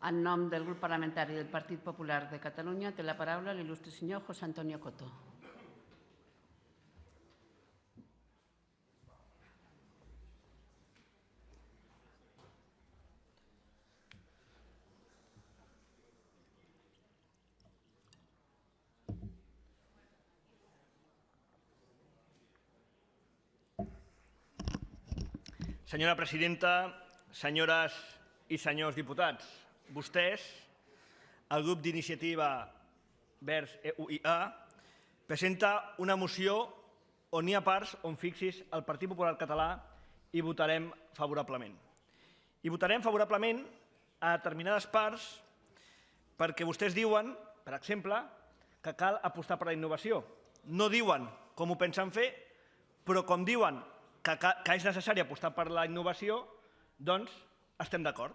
En nom del grup parlamentari del Partit Popular de Catalunya té la paraula l'il·lustre senyor José Antonio Coto. Senyora presidenta, senyores i senyors diputats, vostès, el grup d'iniciativa Verds EUIA, presenta una moció on hi ha parts on fixis el Partit Popular Català i votarem favorablement. I votarem favorablement a determinades parts perquè vostès diuen, per exemple, que cal apostar per la innovació. No diuen com ho pensen fer, però com diuen que és necessari apostar per la innovació, doncs estem d'acord.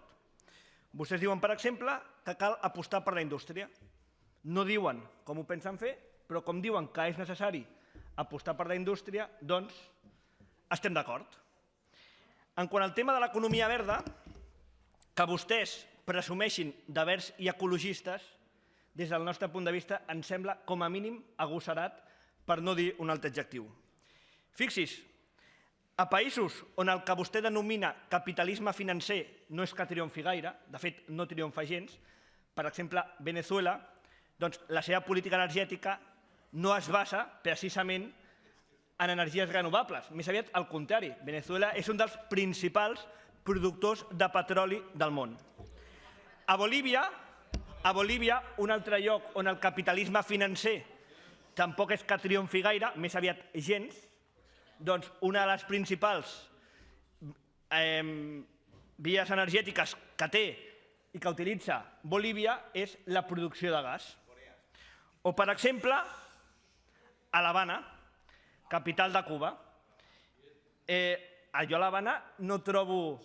Vostès diuen, per exemple, que cal apostar per la indústria. No diuen com ho pensen fer, però com diuen que és necessari apostar per la indústria, doncs estem d'acord. En quant al tema de l'economia verda, que vostès presumeixin de verds i ecologistes, des del nostre punt de vista, ens sembla com a mínim agosserat, per no dir un altre adjectiu. Fixi's, a països on el que vostè denomina capitalisme financer no és que triomfi gaire, de fet no triomfa gens, per exemple Venezuela, doncs la seva política energètica no es basa precisament en energies renovables, més aviat al contrari. Venezuela és un dels principals productors de petroli del món. A Bolívia, un altre lloc on el capitalisme financer tampoc és que triomfi gaire, més aviat gens, doncs una de les principals vies energètiques que té i que utilitza Bolívia és la producció de gas. O, per exemple, a l'Havana, capital de Cuba. Jo a l'Havana no trobo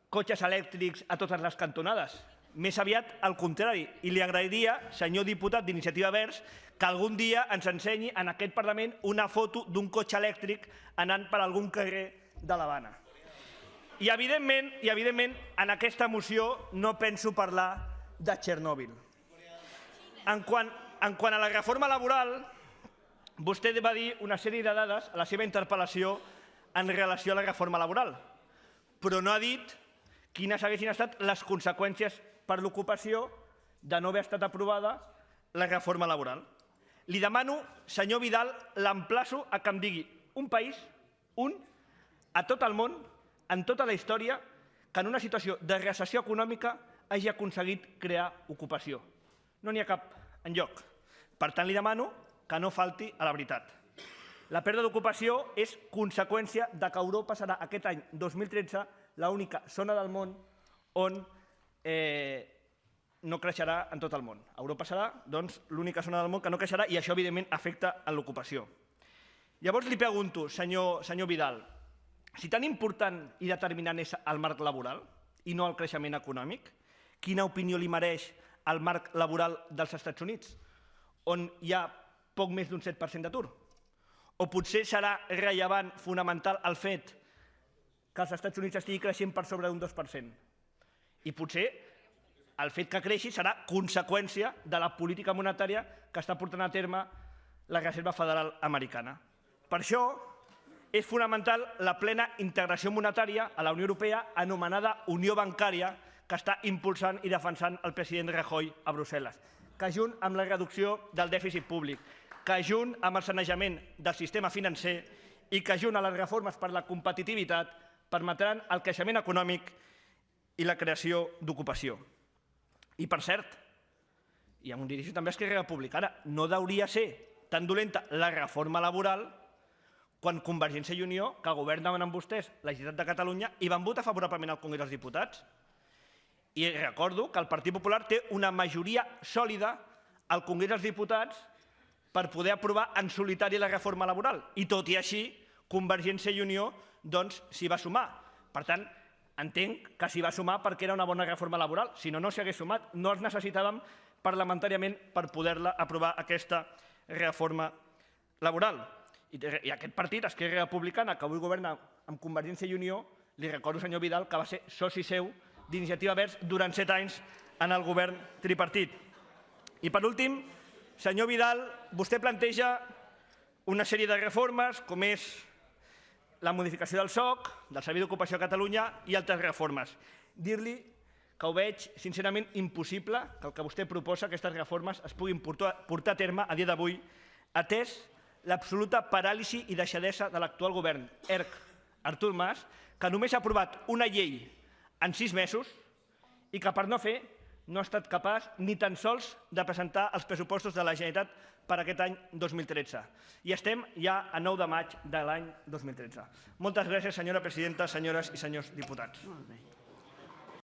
cotxes elèctrics a totes les cantonades. Més aviat al contrari. I li agrairia, senyor diputat d'Iniciativa Verds, que algun dia ens ensenyi en aquest Parlament una foto d'un cotxe elèctric anant per algun carrer de l'Havana. I, evidentment, en aquesta moció no penso parlar de Txernòbil. En quant a la reforma laboral, vostè va dir una sèrie de dades a la seva interpel·lació en relació a la reforma laboral, però no ha dit quines haguessin estat les conseqüències per l'ocupació de no haver estat aprovada la reforma laboral. Li demano, senyor Vidal, l'emplaço a que em digui un país, a tot el món, en tota la història, que en una situació de recessió econòmica hagi aconseguit crear ocupació. No n'hi ha cap enlloc. Per tant, li demano que no falti a la veritat. La pèrdua d'ocupació és conseqüència de que Europa serà aquest any 2013 l'única zona del món on no creixerà en tot el món. Europa serà, doncs, l'única zona del món que no creixerà i això, evidentment, afecta en l'ocupació. Llavors li pregunto, senyor Vidal, si tan important i determinant és el marc laboral i no el creixement econòmic, quina opinió li mereix el marc laboral dels Estats Units, on hi ha poc més d'un 7% d'atur? O potser serà rellevant, fonamental, el fet que els Estats Units estigui creixent per sobre d'un 2%? I potser el fet que creixi serà conseqüència de la política monetària que està portant a terme la Reserva Federal Americana. Per això és fonamental la plena integració monetària a la Unió Europea, anomenada Unió Bancària, que està impulsant i defensant el president Rajoy a Brussel·les, que junt amb la reducció del dèficit públic, que junt amb el sanejament del sistema financer i que junt a les reformes per la competitivitat permetran el creixement econòmic i la creació d'ocupació. I, per cert, i em dirigeixo també a Esquerra Republicana, no hauria de ser tan dolenta la reforma laboral quan Convergència i Unió, que governaven amb vostès la Generalitat de Catalunya, hi van votar favorablement al Congrés dels Diputats. I recordo que el Partit Popular té una majoria sòlida al Congrés dels Diputats per poder aprovar en solitari la reforma laboral. I tot i així, Convergència i Unió s'hi va sumar. Per tant, entenc que s'hi va sumar perquè era una bona reforma laboral. Si no, no s'hi hagués sumat. No els necessitàvem parlamentàriament per poder-la aprovar, aquesta reforma laboral. I aquest partit, Esquerra Republicana, que avui governa amb Convergència i Unió, li recordo, senyor Vidal, que va ser soci seu d'Iniciativa Verds durant 7 anys en el govern tripartit. I per últim, senyor Vidal, vostè planteja una sèrie de reformes, com és la modificació del SOC, del Servei d'Ocupació de Catalunya i altres reformes. Dir-li que ho veig sincerament impossible que el que vostè proposa, aquestes reformes, es puguin portar a terme a dia d'avui, atès l'absoluta paràlisi i deixadesa de l'actual govern ERC Artur Mas, que només ha aprovat una llei en 6 mesos i que per no fer no ha estat capaç ni tan sols de presentar els pressupostos de la Generalitat per aquest any 2013. I estem ja a 9 de maig de l'any 2013. Moltes gràcies, senyora presidenta, senyores i senyors diputats. Molt bé.